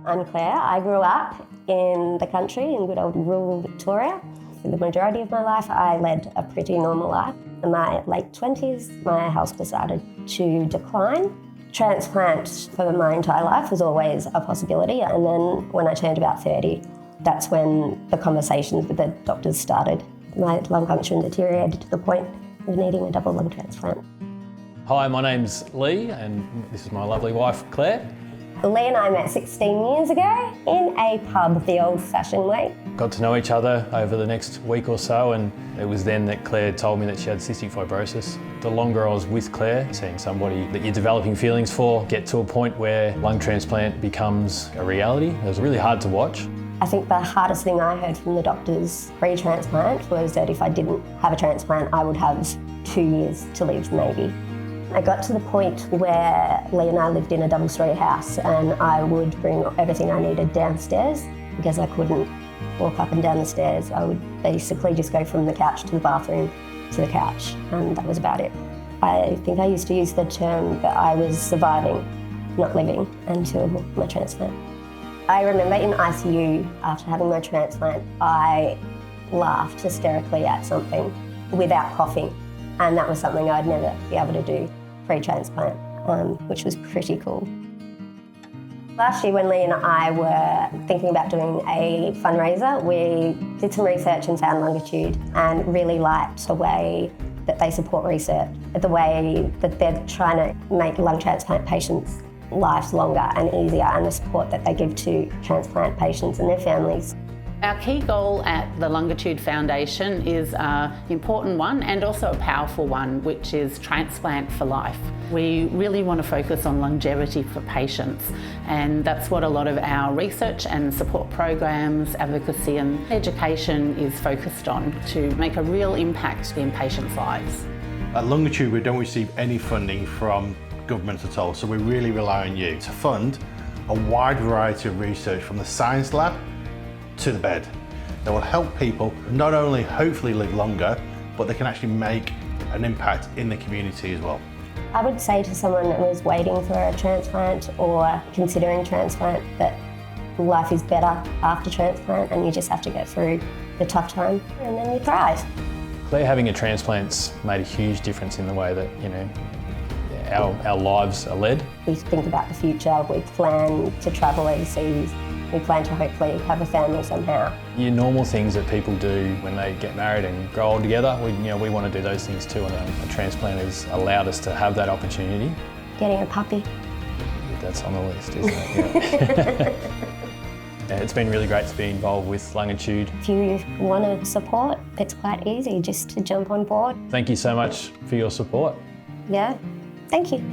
I'm Claire. I grew up in the country in good old rural Victoria. For the majority of my life, I led a pretty normal life. In my late 20s, my health started to decline. Transplant for my entire life was always a possibility, and then when I turned about 30, that's when the conversations with the doctors started. My lung function deteriorated to the point of needing a double lung transplant. Hi, my name's Lee, and this is my lovely wife, Claire. Lee and I met 16 years ago in a pub the old-fashioned way. Got to know each other over the next week or so, and it was then that Claire told me that she had cystic fibrosis. The longer I was with Claire, seeing somebody that you're developing feelings for get to a point where lung transplant becomes a reality, it was really hard to watch. I think the hardest thing I heard from the doctors pre-transplant was that if I didn't have a transplant, I would have 2 years to live, maybe. I got to the point where Lee and I lived in a double-storey house, and I would bring everything I needed downstairs because I couldn't walk up and down the stairs. I would basically just go from the couch to the bathroom to the couch, and that was about it. I think I used to use the term that I was surviving, not living, until my transplant. I remember in ICU, after having my transplant, I laughed hysterically at something without coughing, and that was something I'd never be able to do pre-transplant, which was pretty cool. Last year when Lee and I were thinking about doing a fundraiser, we did some research and found Lungitude and really liked the way that they support research, the way that they're trying to make lung transplant patients' lives longer and easier, and the support that they give to transplant patients and their families. Our key goal at the Lungitude Foundation is an important one and also a powerful one, which is transplant for life. We really want to focus on longevity for patients, and that's what a lot of our research and support programs, advocacy and education is focused on, to make a real impact in patients' lives. At Lungitude, we don't receive any funding from government at all, so we really rely on you to fund a wide variety of research from the science lab to the bed that will help people not only hopefully live longer, but they can actually make an impact in the community as well. I would say to someone that was waiting for a transplant or considering transplant that life is better after transplant, and you just have to get through the tough time and then you thrive. Claire having a transplant's made a huge difference in the way that, our lives are led. We think about the future, we plan to travel overseas, we plan to hopefully have a family somehow. Your normal things that people do when they get married and grow old together, we want to do those things too, and a transplant has allowed us to have that opportunity. Getting a puppy. That's on the list, isn't it? Yeah. It's been really great to be involved with Lungitude. If you want to support, it's quite easy just to jump on board. Thank you so much for your support. Yeah, thank you.